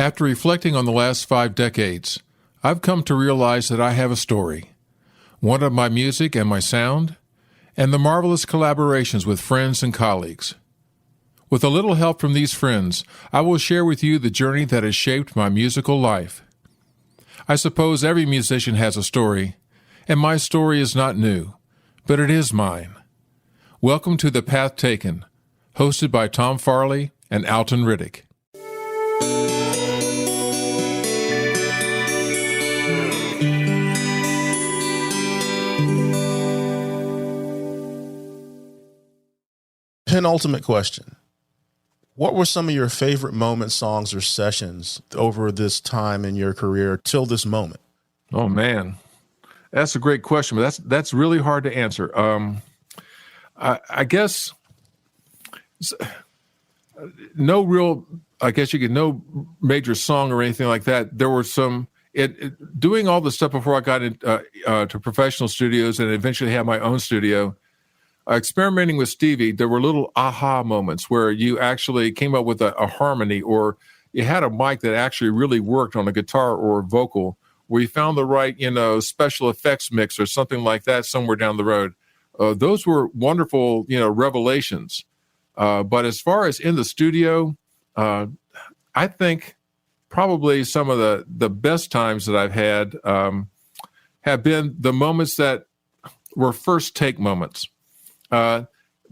After reflecting on the last 5 decades, I've come to realize that I have a story, one of my music and my sound, and the marvelous collaborations with friends and colleagues. With a little help from these friends, I will share with you the journey that has shaped my musical life. I suppose every musician has a story, and my story is not new, but it is mine. Welcome to The Path Taken, hosted by Tom Farley and Alton Riddick. Penultimate question. What were some of your favorite moments, songs, or sessions over this time in your career till this moment? Oh, man. That's a great question, but that's really hard to answer. I guess no major song or anything like that. There were some, doing all the stuff before I got to professional studios and eventually had my own studio. Experimenting with Stevie, there were little aha moments where you actually came up with a harmony, or you had a mic that actually really worked on a guitar or a vocal, where you found the right, special effects mix or something like that somewhere down the road. Those were wonderful, revelations. But as far as in the studio, I think probably some of the best times that I've had have been the moments that were first take moments.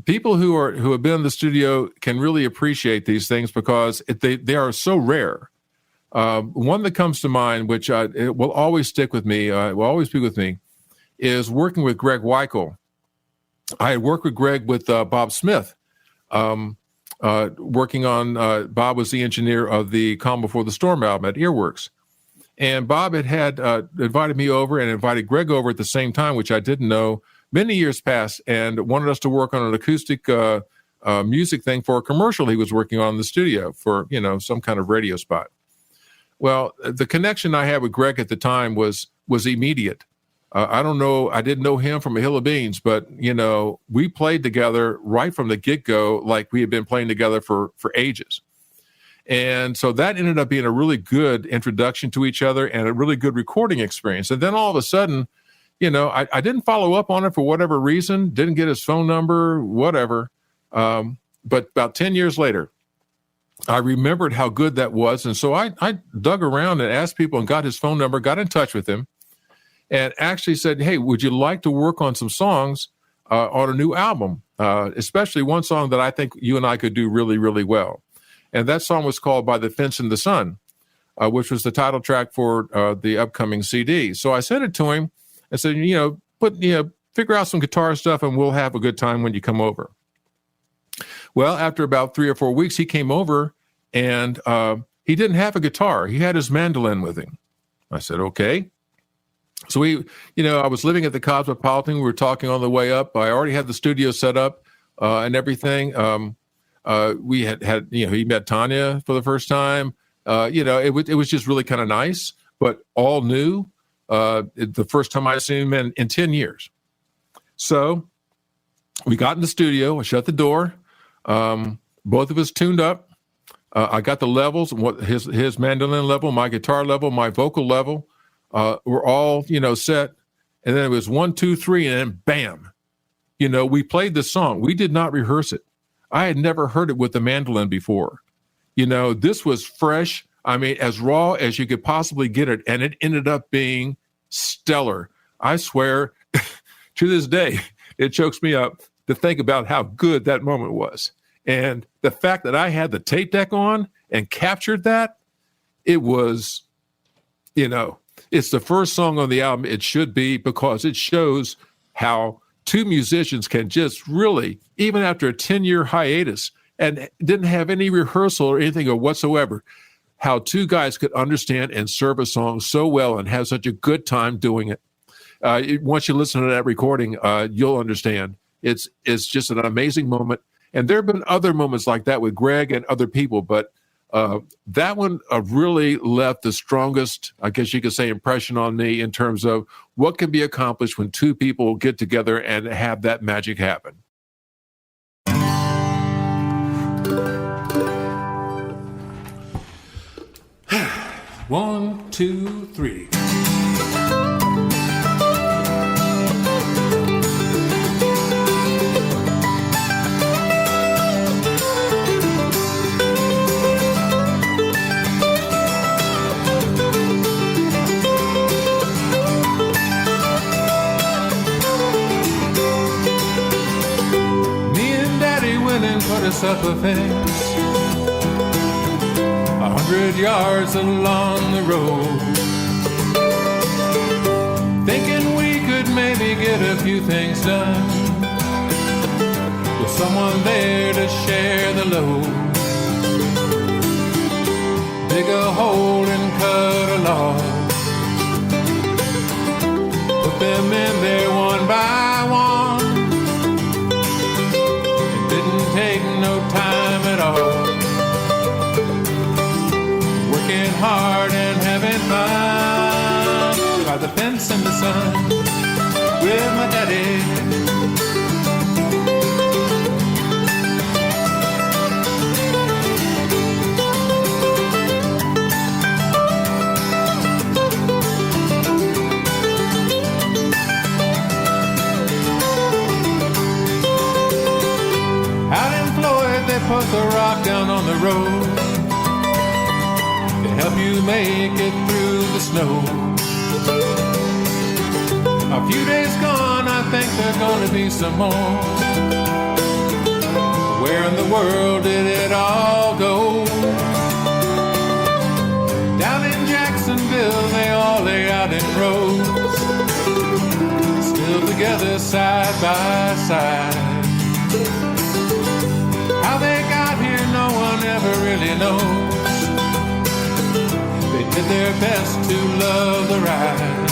People who have been in the studio can really appreciate these things because they are so rare. One that comes to mind, which it will always stick with me, will always be with me, is working with Greg Wikle. I had worked with Greg with Bob Smith, working on, Bob was the engineer of the Calm Before the Storm album at Earworks. And Bob had invited me over and invited Greg over at the same time, which I didn't know. Many years passed and wanted us to work on an acoustic music thing for a commercial he was working on in the studio for, some kind of radio spot. Well, the connection I had with Greg at the time was immediate. I didn't know him from a hill of beans, but, we played together right from the get-go like we had been playing together for ages. And so that ended up being a really good introduction to each other and a really good recording experience. And then all of a sudden, I didn't follow up on it for whatever reason, didn't get his phone number, whatever. But about 10 years later, I remembered how good that was. And so I dug around and asked people and got his phone number, got in touch with him, and actually said, hey, would you like to work on some songs on a new album, especially one song that I think you and I could do really, really well. And that song was called By the Fence in the Sun, which was the title track for the upcoming CD. So I sent it to him. I said, figure out some guitar stuff and we'll have a good time when you come over. Well, after about 3 or 4 weeks, he came over and he didn't have a guitar. He had his mandolin with him. I said, okay. So I was living at the Cosmopolitan. We were talking on the way up. I already had the studio set up and everything. We had he met Tanya for the first time. It was just really kind of nice, but all new. The first time I seen him in 10 years. So we got in the studio, I shut the door. Both of us tuned up. I got the levels, his mandolin level, my guitar level, my vocal level, were all, set. And then it was 1, 2, 3, and then bam. We played the song. We did not rehearse it. I had never heard it with the mandolin before. This was fresh. I mean, as raw as you could possibly get it, and it ended up being stellar. I swear, to this day, it chokes me up to think about how good that moment was. And the fact that I had the tape deck on and captured that, it was, it's the first song on the album it should be, because it shows how two musicians can just really, even after a 10-year hiatus and didn't have any rehearsal or anything or whatsoever, how two guys could understand and serve a song so well and have such a good time doing it. Once you listen to that recording, you'll understand. It's just an amazing moment. And there have been other moments like that with Greg and other people, but that one really left the strongest, I guess you could say, impression on me in terms of what can be accomplished when two people get together and have that magic happen. 1, 2, 3. Put us up a fence 100 yards along the road, thinking we could maybe get a few things done with someone there to share the load. Dig a hole and cut a log, put them in there one by one. Take no time at all, working hard and having fun by the fence in the sun with my daddy. Put the rock down on the road to help you make it through the snow. A few days gone, I think there's gonna be some more. Where in the world did it all go? Down in Jacksonville, they all lay out in rows, still together side by side. How they got here, no one ever really knows. They did their best to love the ride.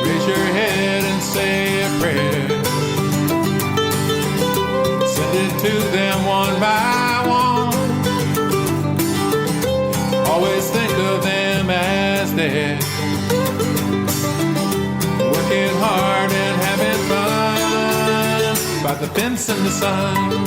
Raise your head and say a prayer. Send it to them one by one. Always think of them as dead, working hard and having fun by the fence in the sun.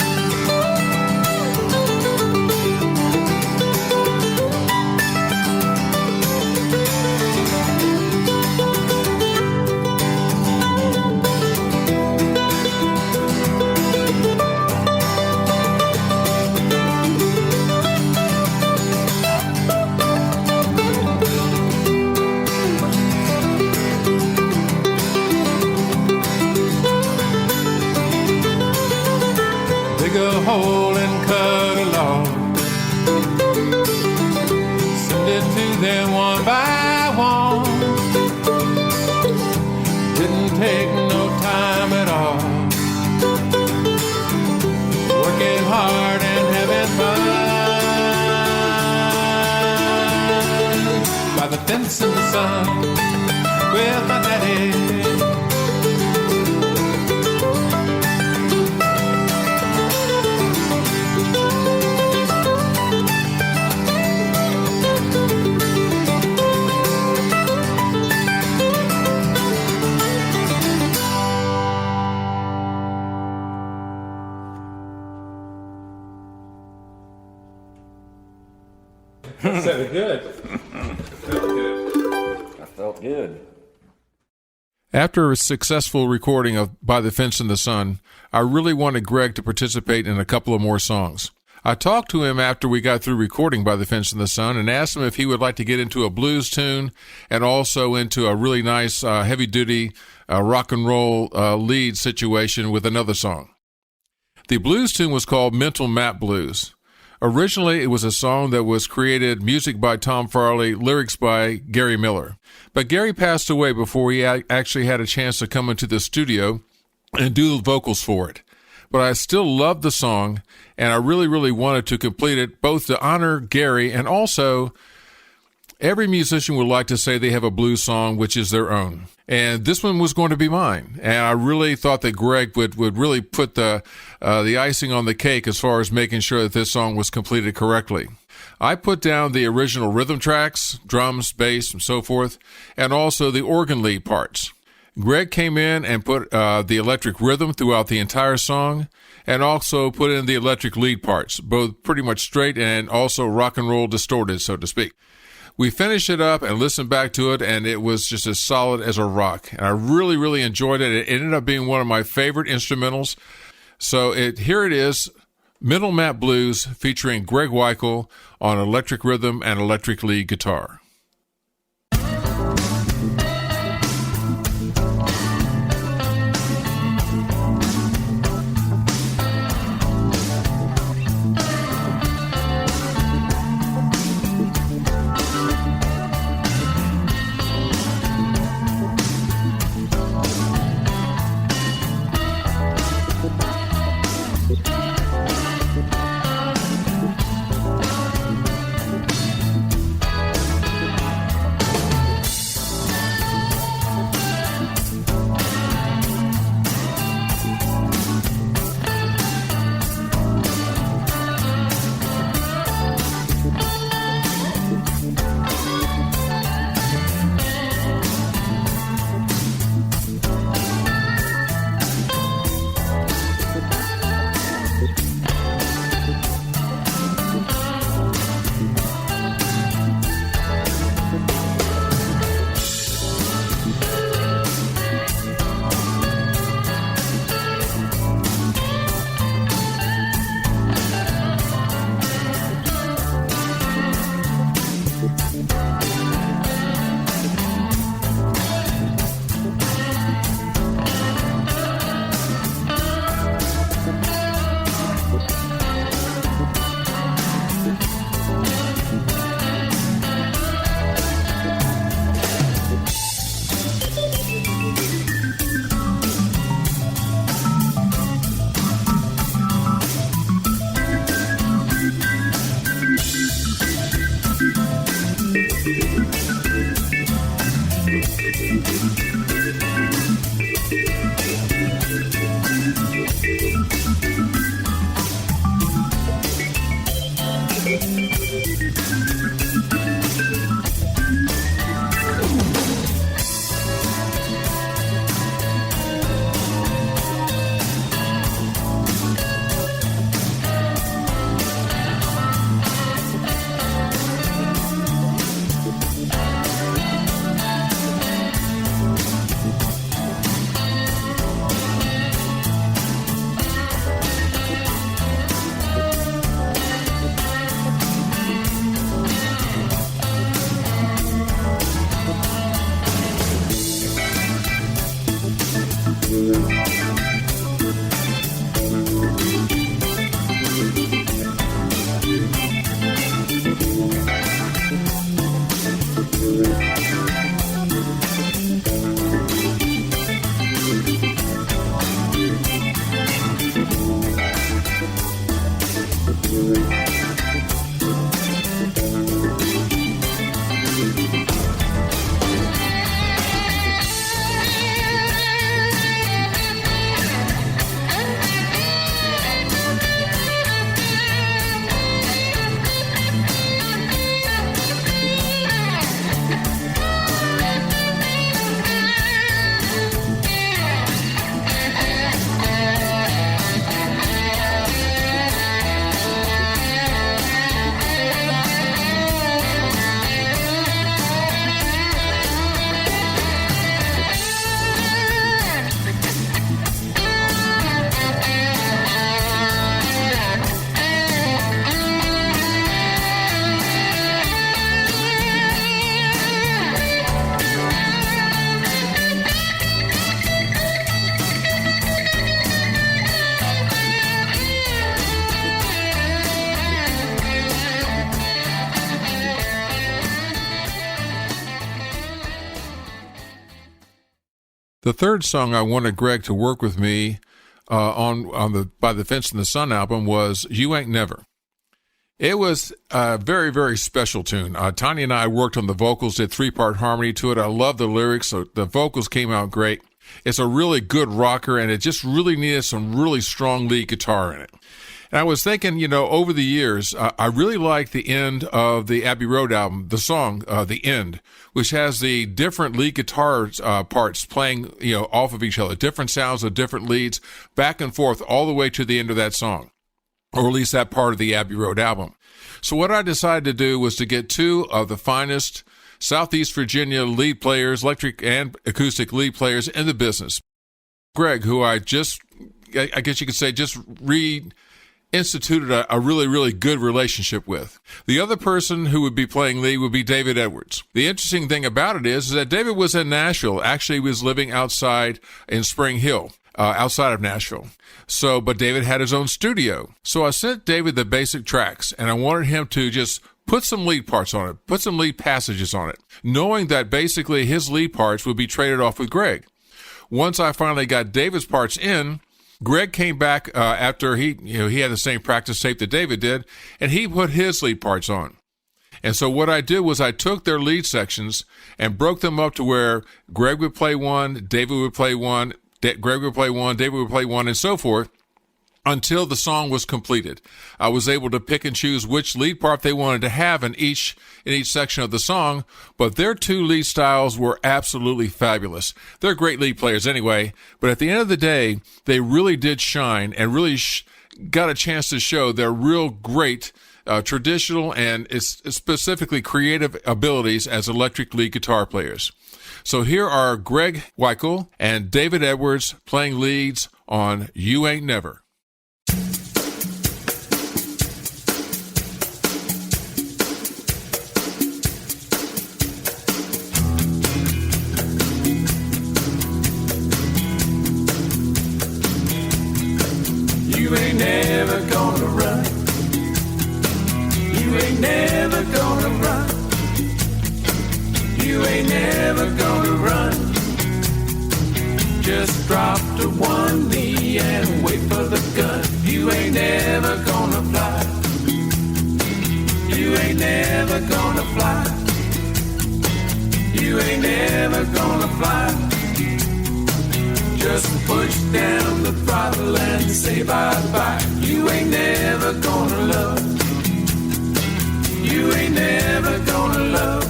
Dig a hole and cut a log, send it to them one by one. Didn't take no time at all, working hard and having fun by the fence in the sun with my daddy. Sounded good. I felt good. After a successful recording of By the Fence in the Sun, I really wanted Greg to participate in a couple of more songs. I talked to him after we got through recording By the Fence in the Sun and asked him if he would like to get into a blues tune and also into a really nice heavy-duty rock and roll lead situation with another song. The blues tune was called Mental Map Blues. Originally, it was a song that was created, music by Tom Farley, lyrics by Gary Miller. But Gary passed away before he actually had a chance to come into the studio and do the vocals for it. But I still loved the song, and I really, really wanted to complete it, both to honor Gary and also every musician would like to say they have a blues song which is their own. And this one was going to be mine. And I really thought that Greg would really put the icing on the cake as far as making sure that this song was completed correctly. I put down the original rhythm tracks, drums, bass, and so forth, and also the organ lead parts. Greg came in and put the electric rhythm throughout the entire song, and also put in the electric lead parts, both pretty much straight and also rock and roll distorted, so to speak. We finished it up and listened back to it, and it was just as solid as a rock. And I really, really enjoyed it. It ended up being one of my favorite instrumentals. So here it is, Middle Map Blues featuring Greg Wikle on electric rhythm and electric lead guitar. The third song I wanted Greg to work with me on the By the Fence in the Sun album was You Ain't Never. It was a very, very special tune. Tanya and I worked on the vocals, did 3-part harmony to it. I love the lyrics, so the vocals came out great. It's a really good rocker, and it just really needed some really strong lead guitar in it. And I was thinking, over the years, I really like the end of the Abbey Road album, the song, The End, which has the different lead guitar parts playing, off of each other, different sounds of different leads, back and forth all the way to the end of that song, or at least that part of the Abbey Road album. So what I decided to do was to get two of the finest Southeast Virginia lead players, electric and acoustic lead players in the business. Greg, who I guess you could say, just reinstituted a really, really good relationship with. The other person who would be playing lead would be David Edwards. The interesting thing about it is that David was in Nashville. Actually, he was living outside in Spring Hill, outside of Nashville. But David had his own studio. So I sent David the basic tracks, and I wanted him to just put some lead parts on it, put some lead passages on it, knowing that basically his lead parts would be traded off with Greg. Once I finally got David's parts in, Greg came back after he had the same practice tape that David did, and he put his lead parts on. And so what I did was I took their lead sections and broke them up to where Greg would play one, David would play one, Greg would play one, David would play one, and so forth, until the song was completed. I was able to pick and choose which lead part they wanted to have in each section of the song, but their two lead styles were absolutely fabulous. They're great lead players anyway, but at the end of the day, they really did shine and really got a chance to show their real great traditional and specifically creative abilities as electric lead guitar players. So here are Greg Wikle and David Edwards playing leads on You Ain't Never. You ain't never gonna run. You ain't never gonna run. You ain't never gonna run. Just drop to one knee and wait for the gun. You ain't never gonna fly. You ain't never gonna fly. You ain't never gonna fly. Just push down the throttle and say bye-bye. You ain't never gonna love. You ain't never gonna love.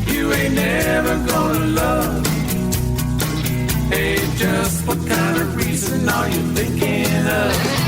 You ain't never gonna love. Hey, just what kind of reason are you thinking of?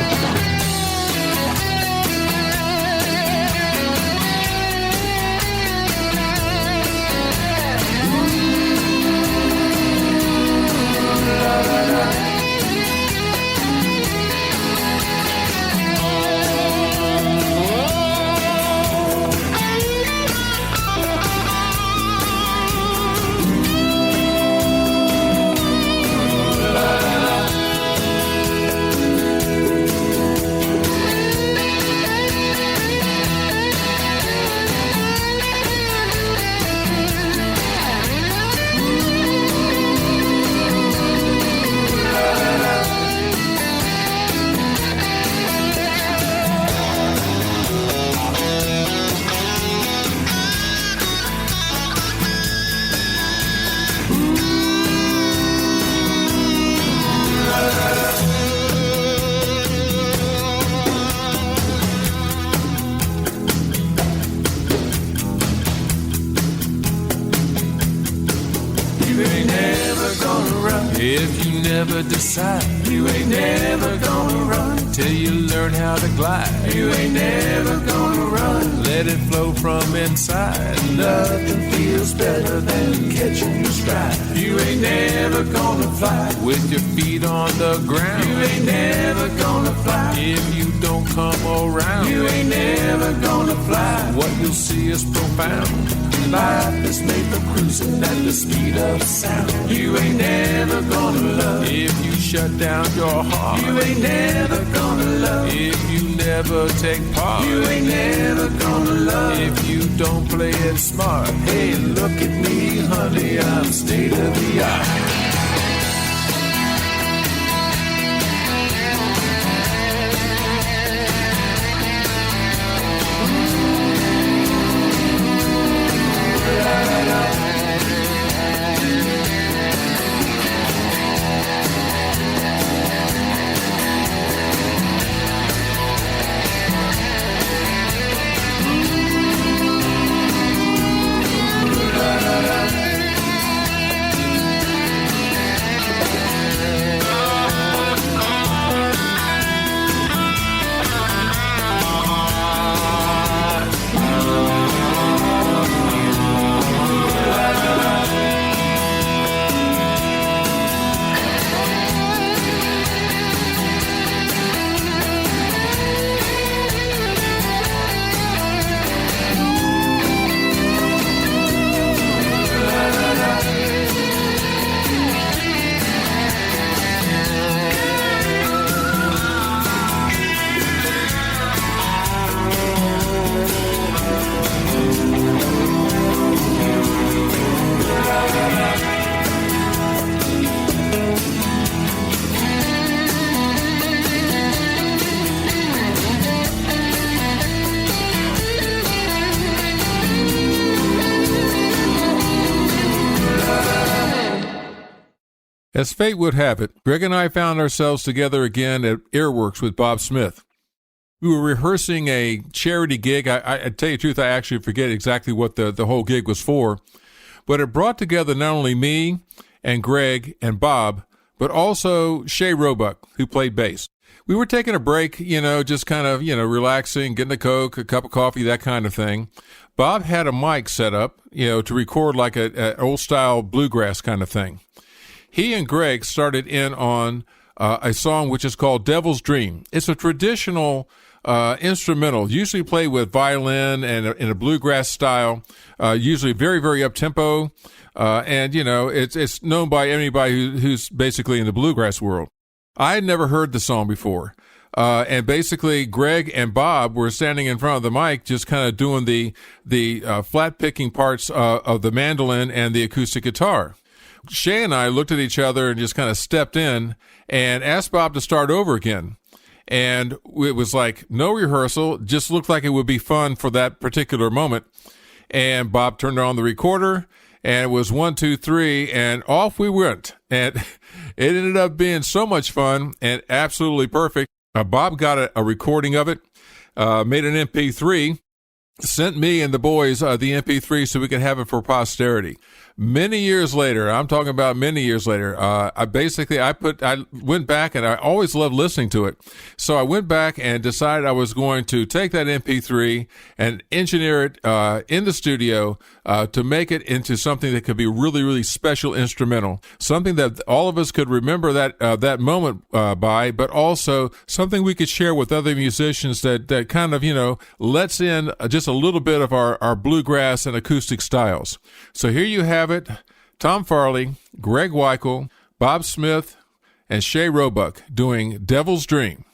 If you never decide, you ain't never gonna run. Till you learn how to glide, you ain't never gonna run. Let it flow from inside. Nothing feels better than catching your stride. You ain't never gonna fly with your feet on the ground. You ain't never gonna fly if you don't come around. You ain't never gonna fly. What you'll see is profound. Life is made for cruising at the speed of sound. You ain't never gonna love if you shut down your heart. You ain't never gonna love if you never take part. You ain't never gonna love if you don't play it smart. Hey, look at me, honey, I'm state of the art. As fate would have it, Greg and I found ourselves together again at Earworks with Bob Smith. We were rehearsing a charity gig. I tell you the truth, I actually forget exactly what the whole gig was for, but it brought together not only me and Greg and Bob, but also Shay Roebuck, who played bass. We were taking a break, just kind of, relaxing, getting a Coke, a cup of coffee, that kind of thing. Bob had a mic set up, to record like an old-style bluegrass kind of thing. He and Greg started in on a song which is called Devil's Dream. It's a traditional instrumental, usually played with violin and in a bluegrass style, usually very, very up-tempo. And it's known by anybody who's basically in the bluegrass world. I had never heard the song before. And basically, Greg and Bob were standing in front of the mic, just kind of doing the flat picking parts of the mandolin and the acoustic guitar. Shay and I looked at each other and just kind of stepped in and asked Bob to start over again. And it was like no rehearsal, just looked like it would be fun for that particular moment. And Bob turned on the recorder, and it was 1, 2, 3, and off we went. And it ended up being so much fun and absolutely perfect. Bob got a recording of it, made an MP3, sent me and the boys the MP3 so we could have it for posterity. Many years later, I'm talking about many years later, I went back, and I always loved listening to it. So I went back and decided I was going to take that MP3 and engineer it in the studio to make it into something that could be really, really special instrumental, something that all of us could remember that moment by, but also something we could share with other musicians that kind of, lets in just a little bit of our bluegrass and acoustic styles. So here you have it, Tom Farley, Greg Wikle, Bob Smith, and Shay Roebuck doing Devil's Dream.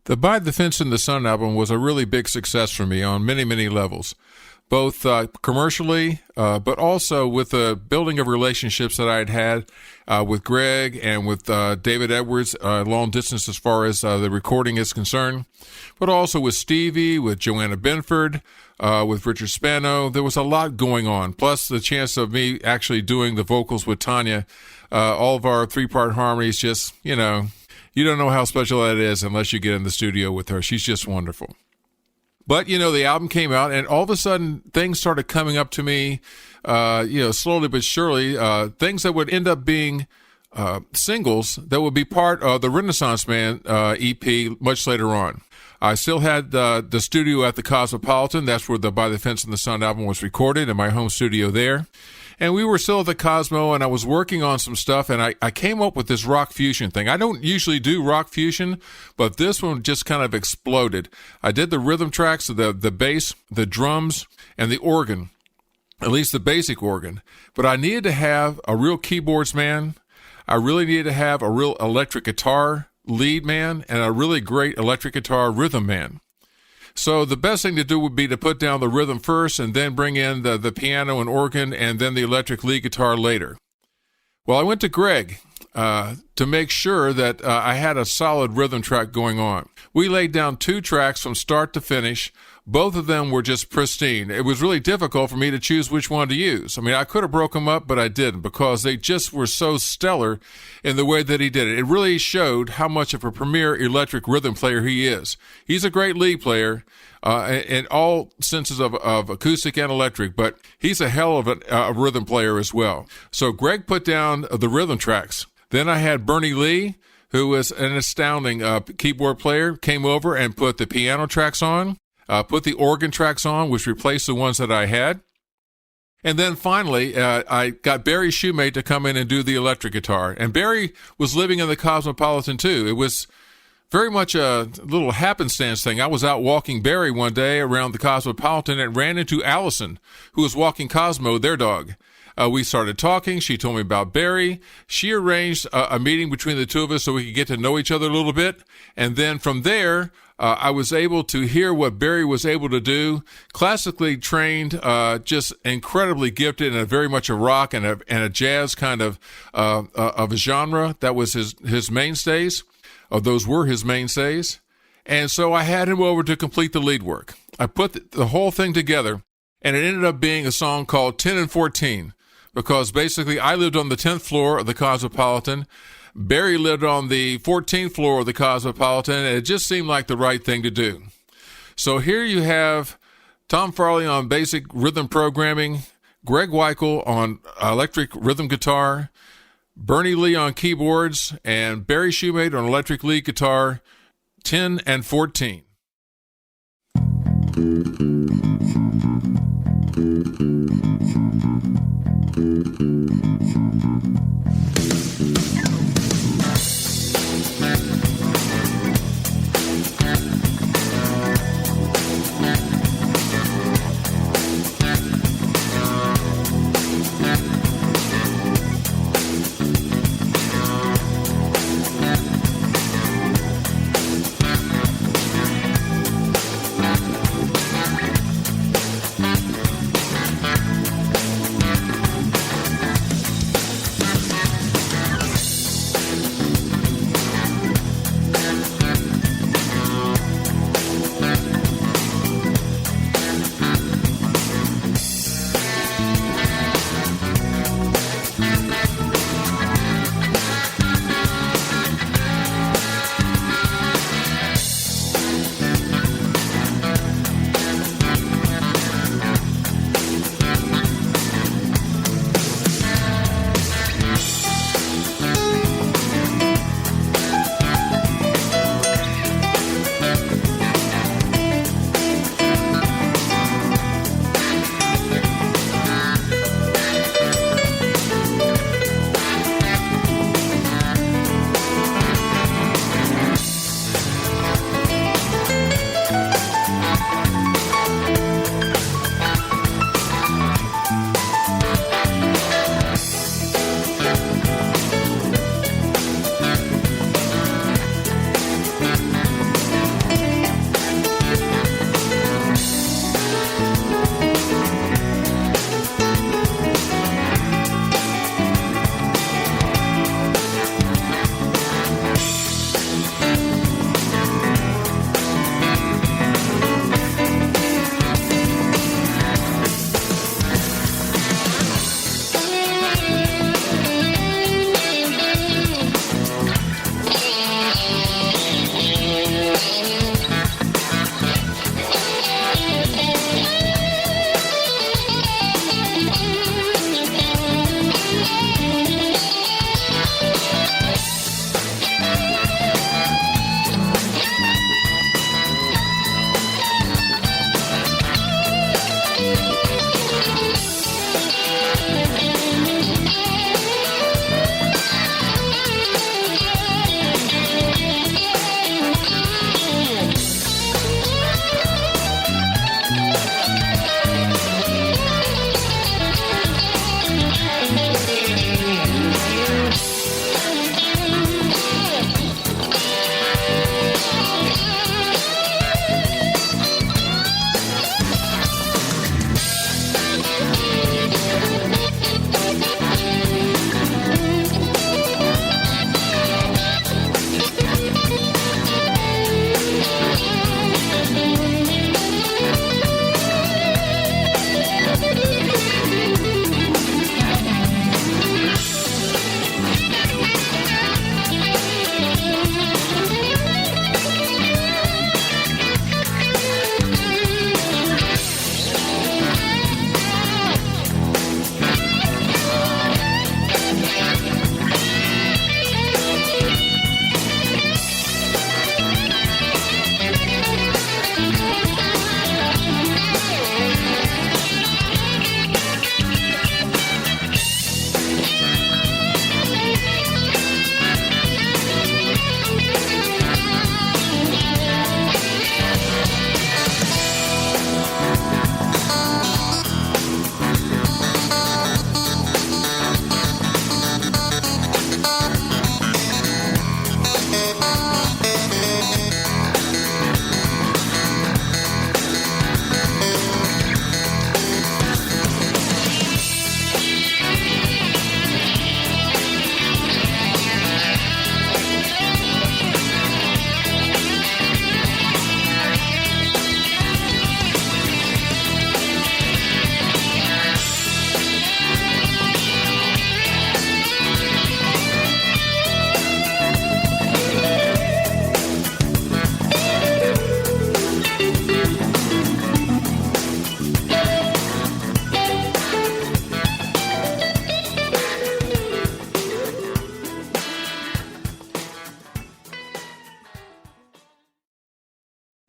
The By the Fence in the Sun album was a really big success for me on many, many levels, both commercially, but also with the building of relationships that I had with Greg and with David Edwards, long distance as far as the recording is concerned, but also with Stevie, with Joanna Benford, with Richard Spano. There was a lot going on, plus the chance of me actually doing the vocals with Tanya. All of our three-part harmonies, just, you don't know how special that is unless you get in the studio with her. She's just wonderful. But, the album came out, and all of a sudden, things started coming up to me, slowly but surely, things that would end up being singles that would be part of the Renaissance Man EP much later on. I still had the studio at the Cosmopolitan. That's where the By the Fence and the Sun album was recorded, in my home studio there. And we were still at the Cosmo, and I was working on some stuff, and I came up with this rock fusion thing. I don't usually do rock fusion, but this one just kind of exploded. I did the rhythm tracks, the bass, the drums, and the organ, at least the basic organ. But I needed to have a real keyboards man. I really needed to have a real electric guitar lead man and a really great electric guitar rhythm man. So the best thing to do would be to put down the rhythm first and then bring in the piano and organ and then the electric lead guitar later. Well, I went to Greg to make sure that I had a solid rhythm track going on. We laid down 2 tracks from start to finish. Both of them were just pristine. It was really difficult for me to choose which one to use. I mean, I could have broke them up, but I didn't, because they just were so stellar in the way that he did it. It really showed how much of a premier electric rhythm player he is. He's a great lead player in all senses of acoustic and electric, but he's a hell of a rhythm player as well. So Greg put down the rhythm tracks. Then I had Bernie Lee, who was an astounding keyboard player, came over and put the piano tracks on. Put the organ tracks on, which replaced the ones that I had. And then finally, I got Barry Shoemate to come in and do the electric guitar. And Barry was living in the Cosmopolitan too. It was very much a little happenstance thing. I was out walking Barry one day around the Cosmopolitan and ran into Allison, who was walking Cosmo, their dog. We started talking. She told me about Barry. She arranged a meeting between the two of us so we could get to know each other a little bit. And then from there, I was able to hear what Barry was able to do. Classically trained, just incredibly gifted, and very much a rock and a jazz kind of a genre. That was his mainstays. Those were his mainstays. And so I had him over to complete the lead work. I put the whole thing together, and it ended up being a song called 10 and 14, because basically I lived on the 10th floor of the Cosmopolitan. Barry lived on the 14th floor of the Cosmopolitan, and it just seemed like the right thing to do. So here you have Tom Farley on basic rhythm programming, Greg Wikle on electric rhythm guitar, Bernie Lee on keyboards, and Barry Shoemate on electric lead guitar, 10 and 14.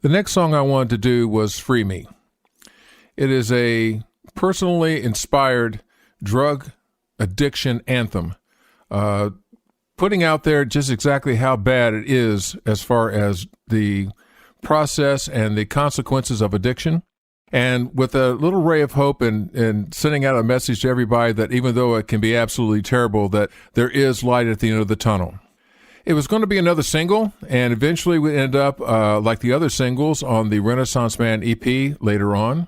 The next song I wanted to do was Free Me. It is a personally inspired drug addiction anthem, putting out there just exactly how bad it is as far as the process and the consequences of addiction. And with a little ray of hope and sending out a message to everybody that even though it can be absolutely terrible, that there is light at the end of the tunnel. It was going to be another single, and eventually we end up, like the other singles, on the Renaissance Man EP later on.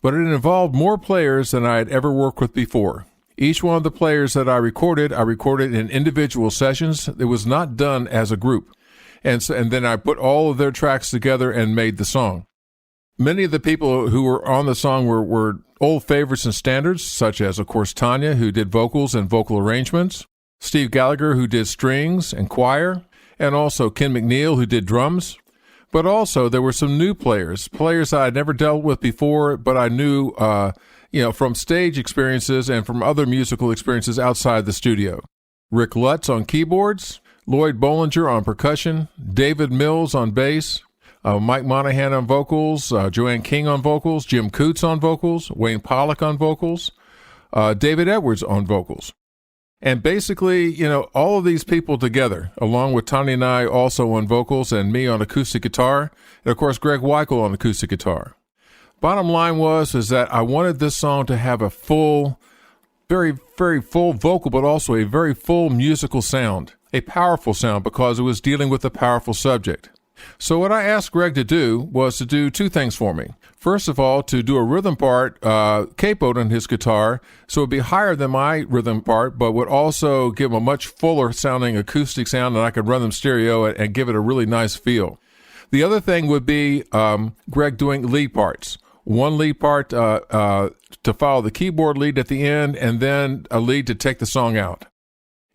But it involved more players than I had ever worked with before. Each one of the players that I recorded in individual sessions. It was not done as a group. And then I put all of their tracks together and made the song. Many of the people who were on the song were old favorites and standards, such as, of course, Tanya, who did vocals and vocal arrangements, Steve Gallagher, who did strings and choir, and also Ken McNeil, who did drums. But also there were some new players that I'd never dealt with before, but I knew, from stage experiences and from other musical experiences outside the studio. Rick Lutz on keyboards, Lloyd Bollinger on percussion, David Mills on bass, Mike Monahan on vocals, Joanne King on vocals, Jim Coots on vocals, Wayne Pollock on vocals, David Edwards on vocals. And basically, all of these people together, along with Tanya and I also on vocals and me on acoustic guitar, and of course Greg Wikle on acoustic guitar. Bottom line is that I wanted this song to have a full, very, very full vocal, but also a very full musical sound, a powerful sound, because it was dealing with a powerful subject. So what I asked Greg to do was to do two things for me. First of all, to do a rhythm part, capoed on his guitar, so it would be higher than my rhythm part, but would also give a much fuller sounding acoustic sound, and I could run them stereo and give it a really nice feel. The other thing would be Greg doing lead parts. One lead part to follow the keyboard lead at the end, and then a lead to take the song out.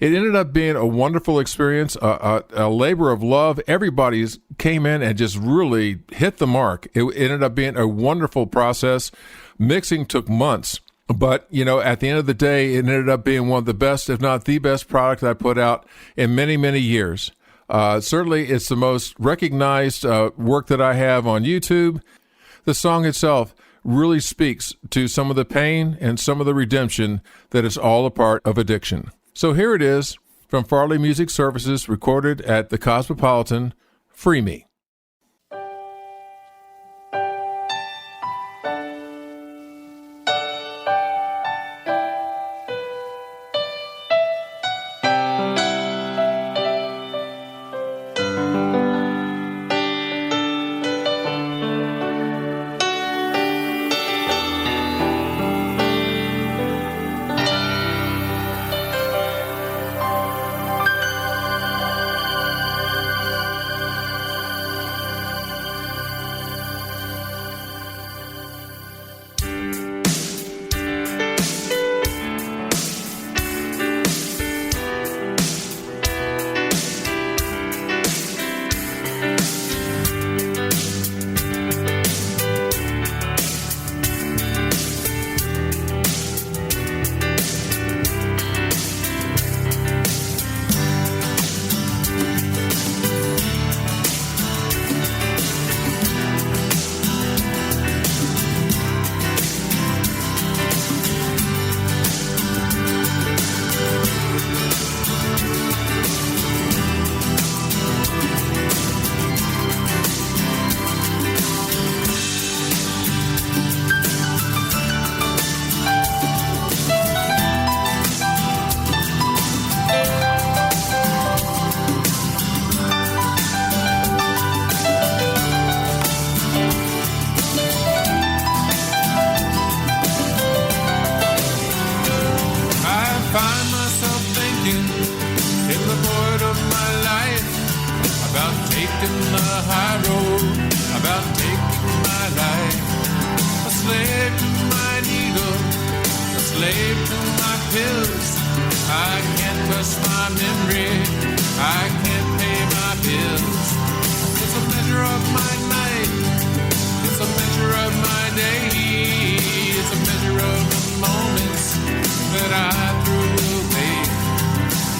It ended up being a wonderful experience, a labor of love. Everybody came in and just really hit the mark. It ended up being a wonderful process. Mixing took months, but at the end of the day, it ended up being one of the best, if not the best product I put out in many, many years. Certainly, it's the most recognized work that I have on YouTube. The song itself really speaks to some of the pain and some of the redemption that is all a part of addiction. So here it is from Farley Music Services, recorded at the Cosmopolitan, Free Me.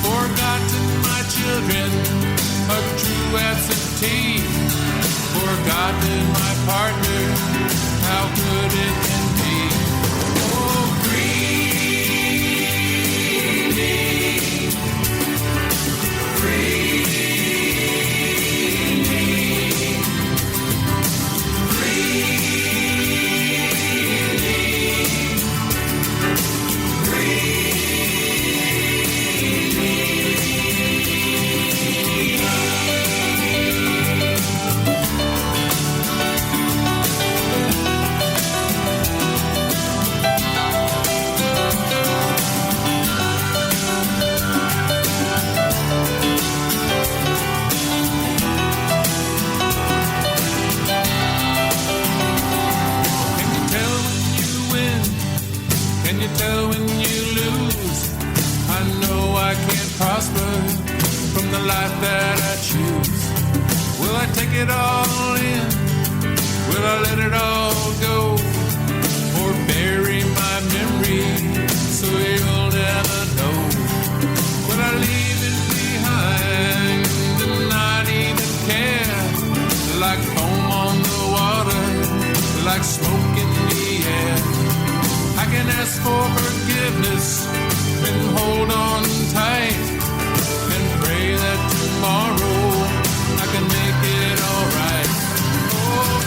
Forgotten my children, a true absentee. For forgotten my partner. How could it can be? Oh, Greenie, it all in? Will I let it all go? Or bury my memory so you'll never know? Will I leave it behind and not even care? Like foam on the water, like smoke in the air. I can ask for forgiveness and hold on tight and pray that tomorrow I can make it all right. Oh,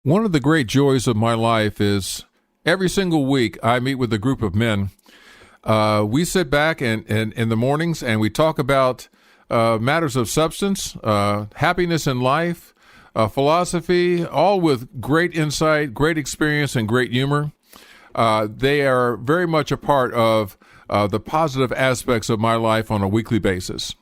one of the great joys of my life is every single week I meet with a group of men. We sit back and in the mornings and we talk about matters of substance, happiness in life, philosophy, all with great insight, great experience, and great humor. They are very much a part of the positive aspects of my life on a weekly basis.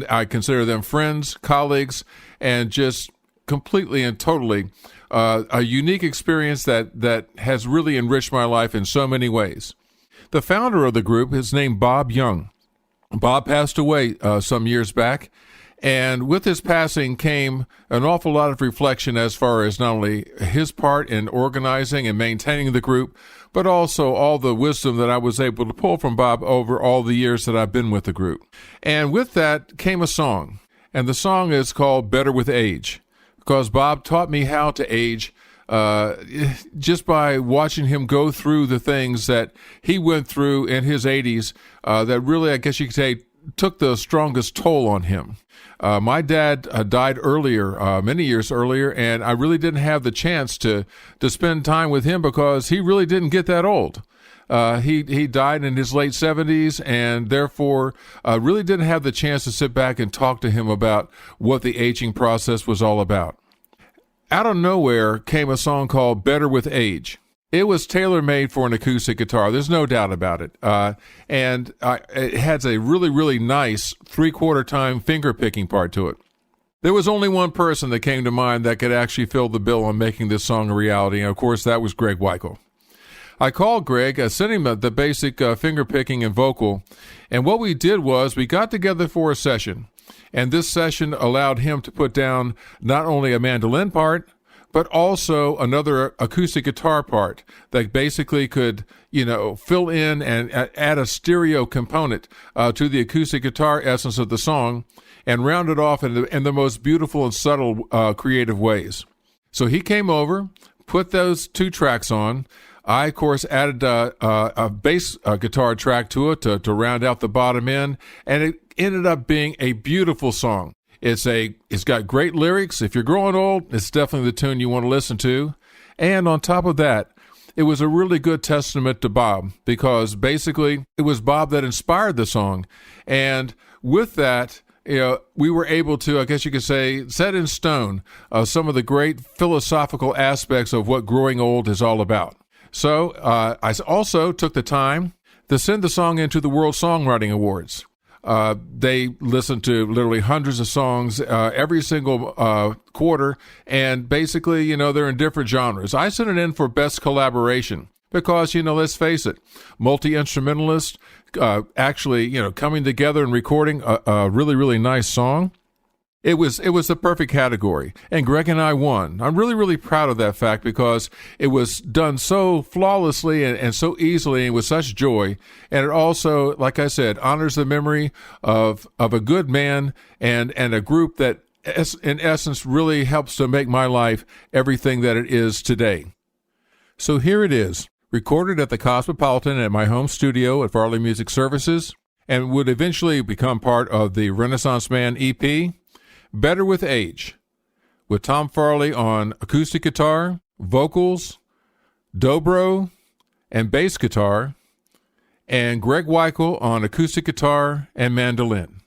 I consider them friends, colleagues, and just completely and totally a unique experience that has really enriched my life in so many ways. The founder of the group is named Bob Young. Bob passed away some years back, and with his passing came an awful lot of reflection as far as not only his part in organizing and maintaining the group, but also all the wisdom that I was able to pull from Bob over all the years that I've been with the group. And with that came a song, and the song is called Better with Age, because Bob taught me how to age just by watching him go through the things that he went through in his 80s that really, I guess you could say, took the strongest toll on him. My dad died earlier, many years earlier, and I really didn't have the chance to spend time with him because he really didn't get that old. He died in his late 70s, and therefore really didn't have the chance to sit back and talk to him about what the aging process was all about. Out of nowhere came a song called Better with Age. It was tailor-made for an acoustic guitar. There's no doubt about it. And it has a really, really nice 3/4 time finger-picking part to it. There was only one person that came to mind that could actually fill the bill on making this song a reality, and of course that was Greg Wikle. I called Greg, sent him the basic finger-picking and vocal, and what we did was we got together for a session, and this session allowed him to put down not only a mandolin part, but also another acoustic guitar part that basically could, fill in and add a stereo component to the acoustic guitar essence of the song and round it off in the most beautiful and subtle creative ways. So he came over, put those 2 tracks on. I, of course, added a bass guitar track to it to round out the bottom end, and it ended up being a beautiful song. It's got great lyrics. If you're growing old, it's definitely the tune you want to listen to. And on top of that, it was a really good testament to Bob, because basically it was Bob that inspired the song. And with that, we were able to, I guess you could say, set in stone some of the great philosophical aspects of what growing old is all about. So I also took the time to send the song into the World Songwriting Awards. They listen to literally hundreds of songs every single quarter, and basically, they're in different genres. I sent it in for Best Collaboration because, let's face it, multi-instrumentalists actually, coming together and recording a really, really nice song. It was the perfect category, and Greg and I won. I'm really, really proud of that fact because it was done so flawlessly and so easily and with such joy. And it also, like I said, honors the memory of a good man and a group that, in essence, really helps to make my life everything that it is today. So here it is, recorded at the Cosmopolitan at my home studio at Farley Music Services, and would eventually become part of the Renaissance Man EP. Better with Age, with Tom Farley on acoustic guitar, vocals, dobro, and bass guitar, and Greg Wikle on acoustic guitar and mandolin.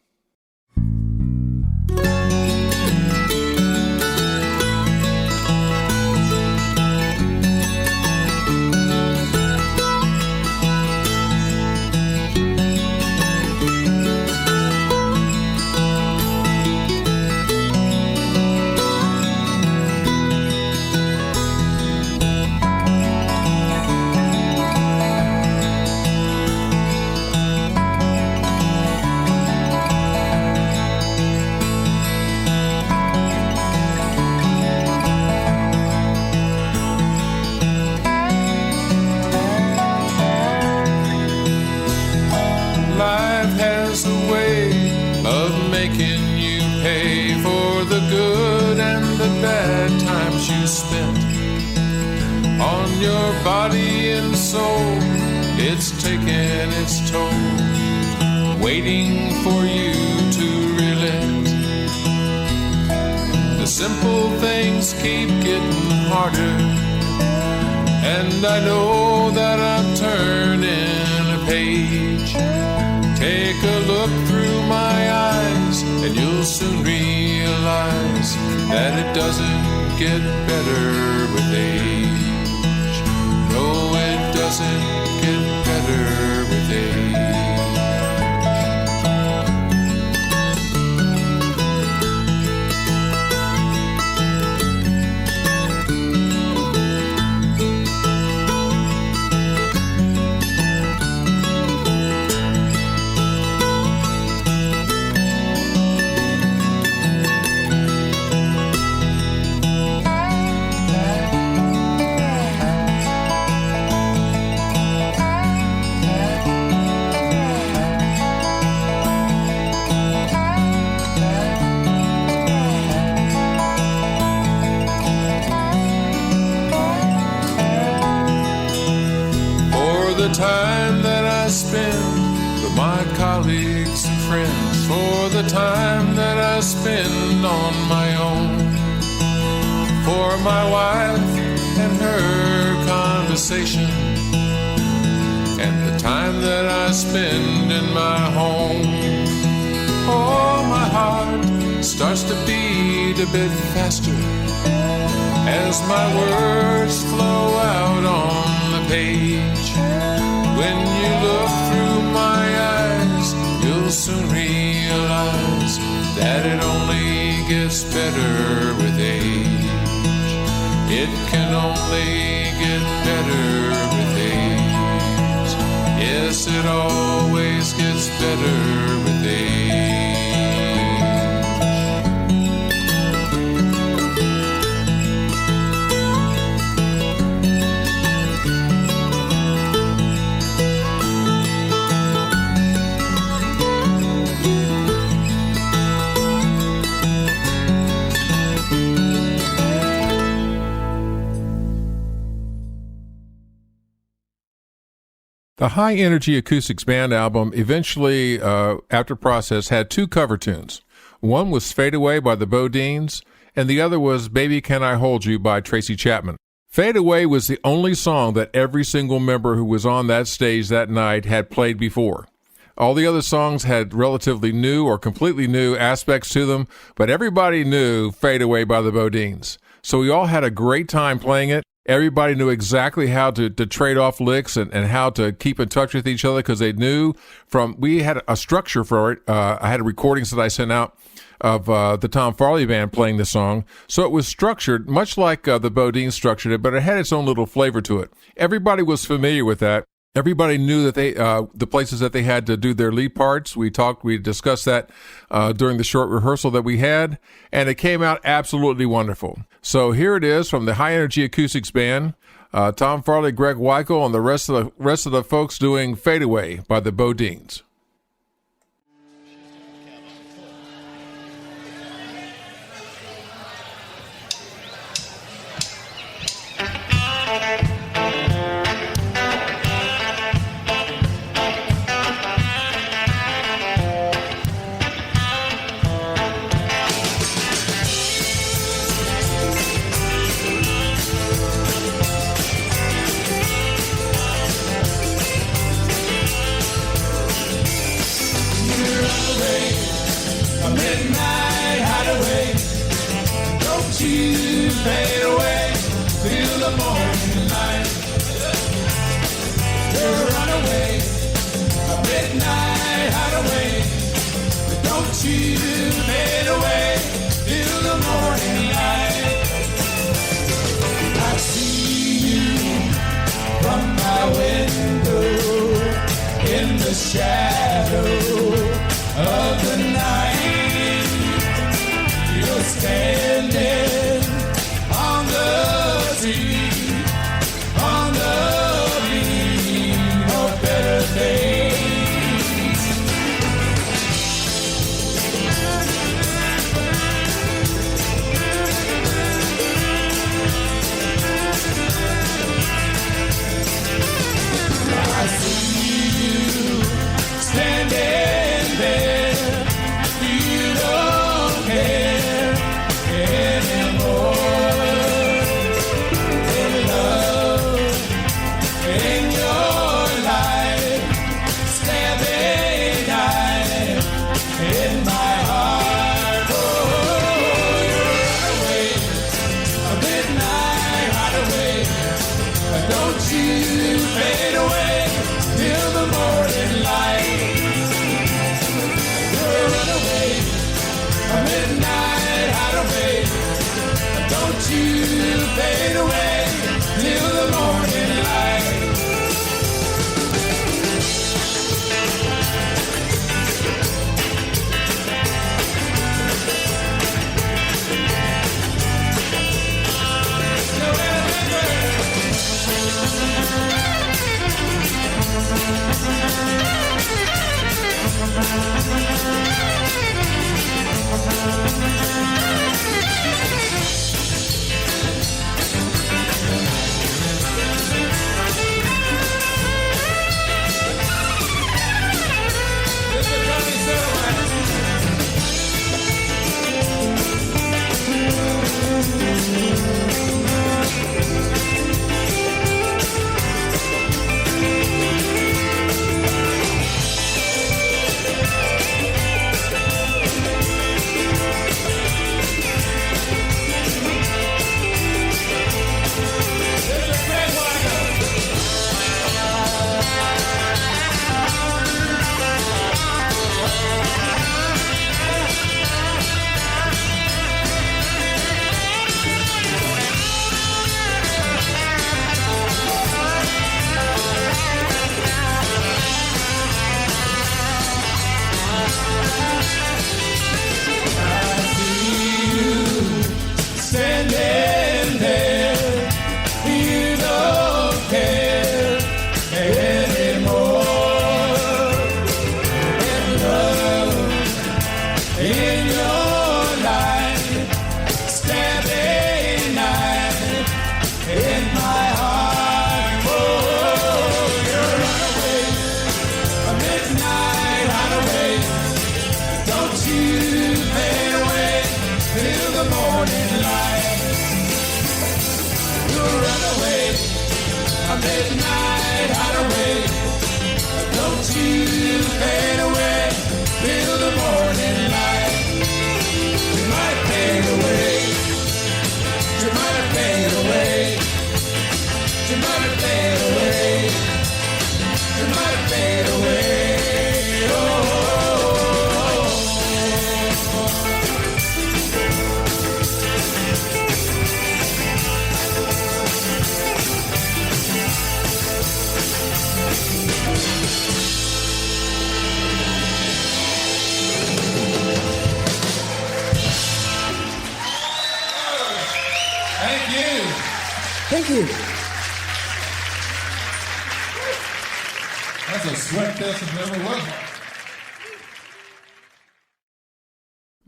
Your body and soul, it's taking its toll, waiting for you to relent. The simple things keep getting harder, and I know that I'm turning a page. Take a look through my eyes, and you'll soon realize that it doesn't get better with age. No, it doesn't get better with age. Time that I spend with my colleagues and friends, for the time that I spend on my own, for my wife and her conversation, I spend in my home. Oh, my heart starts to beat a bit faster as my words flow out on the page. When you look through my eyes, you'll soon realize that it only gets better with age. It can only get better with age. Yes, it always gets better with age. The High Energy Acoustics Band album eventually, after process, had two cover tunes. One was Fade Away by the Bodines, and the other was Baby Can I Hold You by Tracy Chapman. Fade Away was the only song that every single member who was on that stage that night had played before. All the other songs had relatively new or completely new aspects to them, but everybody knew Fade Away by the Bodines. So we all had a great time playing it. Everybody knew exactly how to trade off licks and how to keep in touch with each other because they knew we had a structure for it. I had recordings that I sent out of the Tom Farley Band playing the song. So it was structured much like the Bodine structured it, but it had its own little flavor to it. Everybody was familiar with that. Everybody knew that they the places that they had to do their lead parts. We discussed that during the short rehearsal that we had, and it came out absolutely wonderful. So here it is from the High Energy Acoustics Band, Tom Farley, Greg Wikle, and the rest of the folks doing Fade Away by the Bodines. Fade away till the morning light. You'll run away, a midnight hideaway. But don't you fade away till the morning light. I see you from my window in the shadow of the night. You're standing on the beam of better days. I see you standing there. You don't care anymore. a midnight hideaway. Don't you fade away till the morning light. You might fade away. You might fade away. You might fade away. You might fade away. Thank you. That's a sweat test if there ever was one.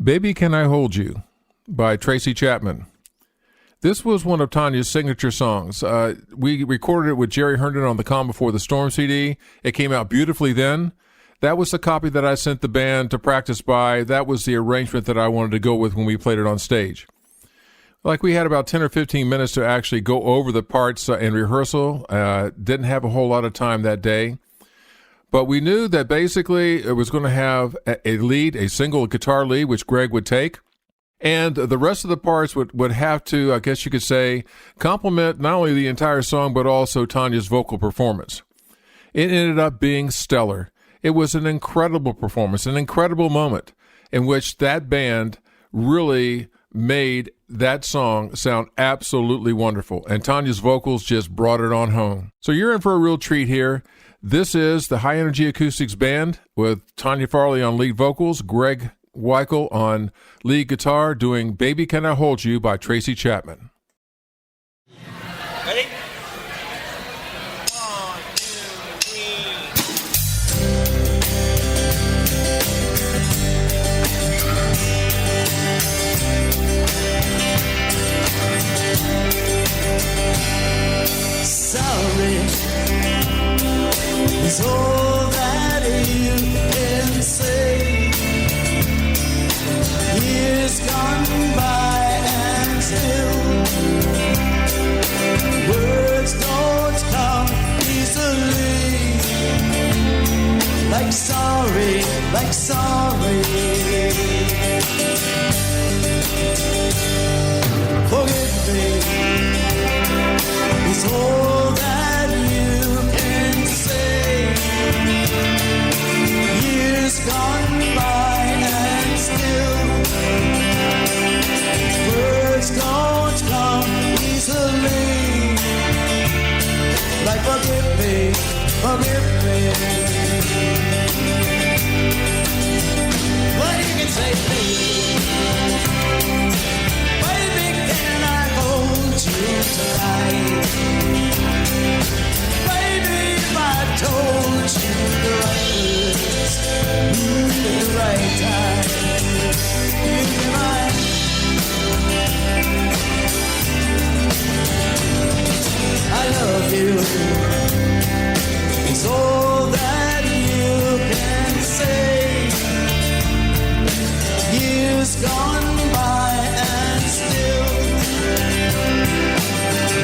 Baby Can I Hold You by Tracy Chapman. This was one of Tanya's signature songs. We recorded it with Jerry Herndon on the Calm Before the Storm CD. It came out beautifully then. That was the copy that I sent the band to practice by. That was the arrangement that I wanted to go with when we played it on stage. Like we had about 10 or 15 minutes to actually go over the parts in rehearsal. Didn't have a whole lot of time that day. But we knew that basically it was going to have a lead, a single guitar lead, which Greg would take. And the rest of the parts would have to, I guess you could say, complement not only the entire song, but also Tanya's vocal performance. It ended up being stellar. It was an incredible performance, an incredible moment in which that band really made that song sound absolutely wonderful. And Tanya's vocals just brought it on home. So you're in for a real treat here. This is the High Energy Acoustics Band with Tanya Farley on lead vocals, Greg Wikle on lead guitar, doing Baby Can I Hold You by Tracy Chapman. Ready? 1, 2, 3. Sorry is all that you can say. Years gone by and still words don't come easily. Like sorry, like sorry. Forgive me is all that you can say. Years gone by and still words don't come easily. Like forgive me, forgive me. Well, you can say, baby, can I hold you tonight? Baby, if I told you the right words at the right time, you'd be mine. I love you. It's all that you can say. Years gone by and still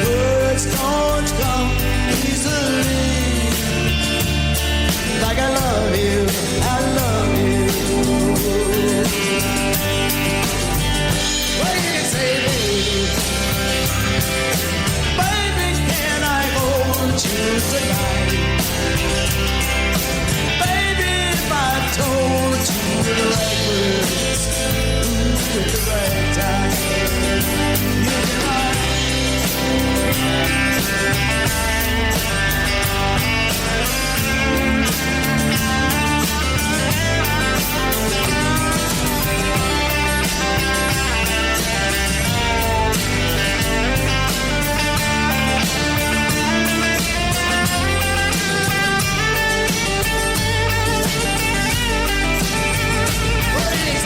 words don't come easily. Like I love you, I love you. Well, you can say, baby, can I hold you tonight? Baby, if I told you the right words at the right time, you'd be mine. What do you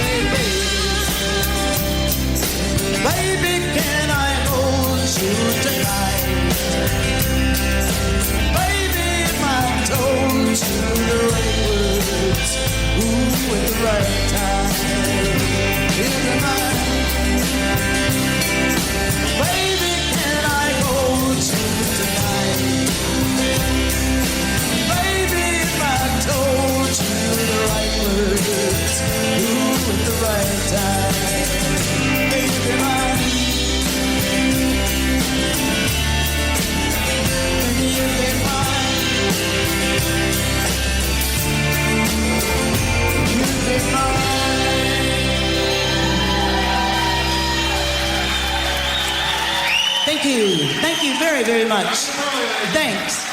very, very much. Thanks.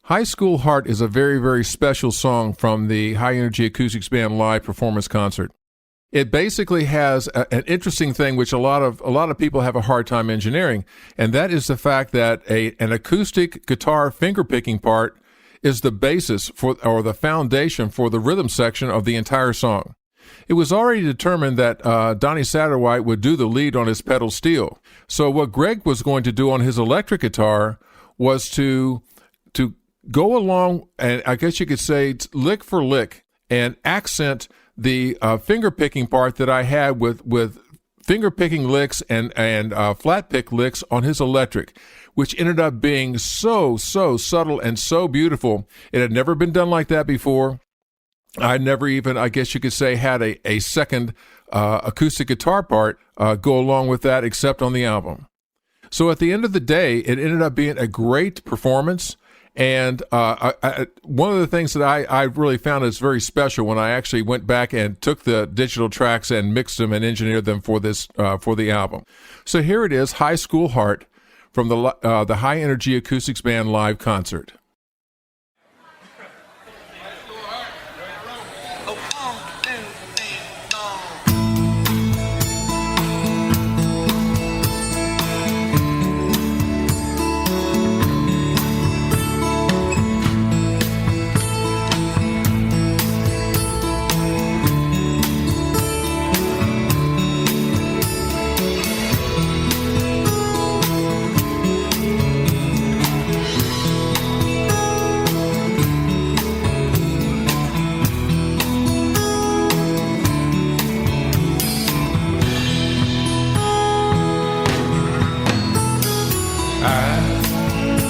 High School Heart is a very, very special song from the High Energy Acoustics Band live performance concert. It basically has an interesting thing which a lot of people have a hard time engineering, and that is the fact that an acoustic guitar finger picking part is the basis for, or the foundation for, the rhythm section of the entire song. It was already determined that Donnie Satterwhite would do the lead on his pedal steel. So what Greg was going to do on his electric guitar was to go along, and I guess you could say lick for lick, and accent the finger picking part that I had with finger picking licks and flat pick licks on his electric, which ended up being so subtle and so beautiful. It had never been done like that before. I never even, I guess you could say, had a second acoustic guitar part go along with that, except on the album. So at the end of the day, it ended up being a great performance. And one of the things that I really found is very special when I actually went back and took the digital tracks and mixed them and engineered them for this for the album. So here it is, High School Heart from the High Energy Acoustics Band live concert.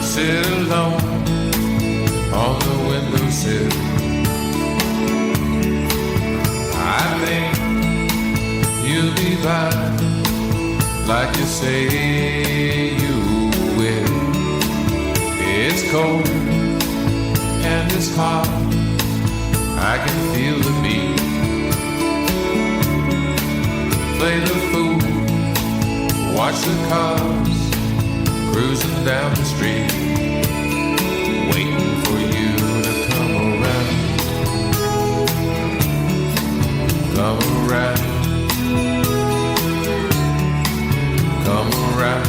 Sit alone on the windowsill. I think you'll be fine, like you say you will. It's cold and it's hot, I can feel the beat. Play the fool, watch the cars cruising down the street, waiting for you to come around. Come around. Come around.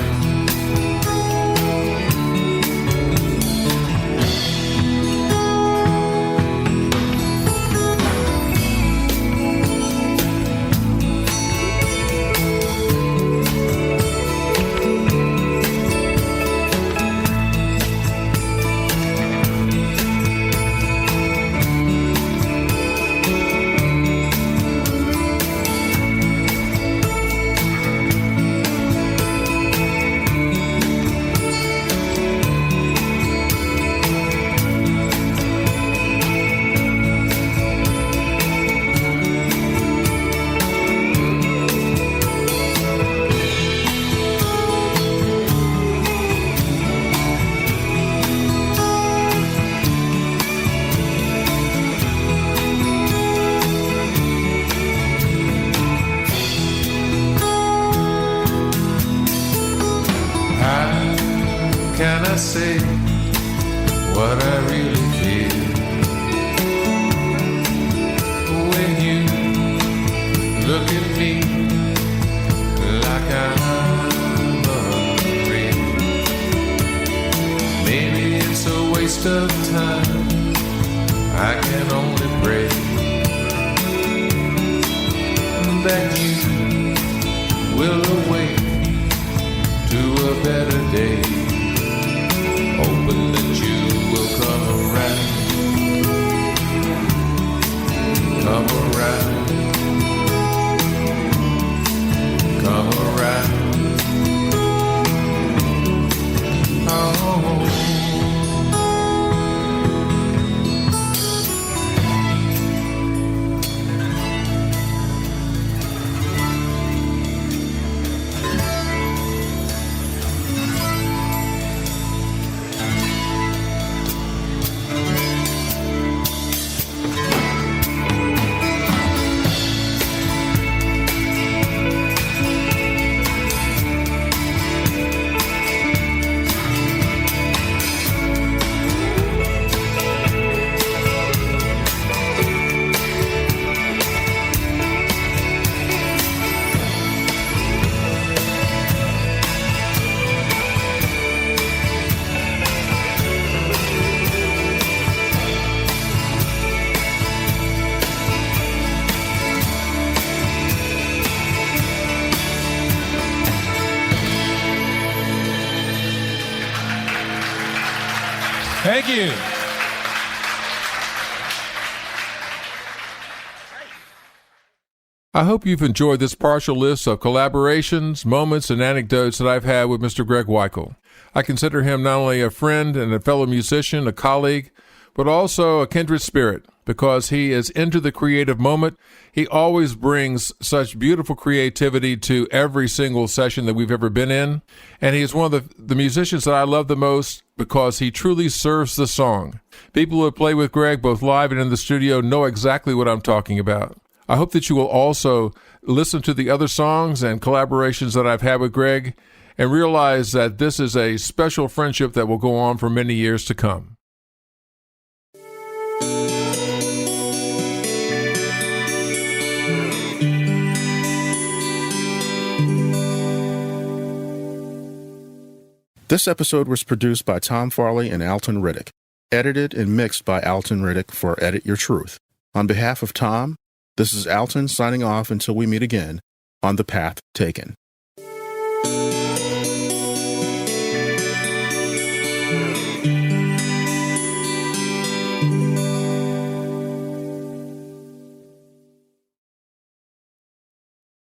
Can I say what I really feel when you look at me like I'm unreal? Maybe it's a waste of time, I can only pray that you will awake to a better day. Hoping that you will come around. Come around. Come around. Oh. Thank you. I hope you've enjoyed this partial list of collaborations, moments, and anecdotes that I've had with Mr. Greg Wikle. I consider him not only a friend and a fellow musician, a colleague, but also a kindred spirit because he is into the creative moment. He always brings such beautiful creativity to every single session that we've ever been in. And he is one of the musicians that I love the most because he truly serves the song. People who have played with Greg, both live and in the studio, know exactly what I'm talking about. I hope that you will also listen to the other songs and collaborations that I've had with Greg and realize that this is a special friendship that will go on for many years to come. This episode was produced by Tom Farley and Alton Riddick, edited and mixed by Alton Riddick for Edit Your Truth. On behalf of Tom, this is Alton signing off until we meet again on The Path Taken.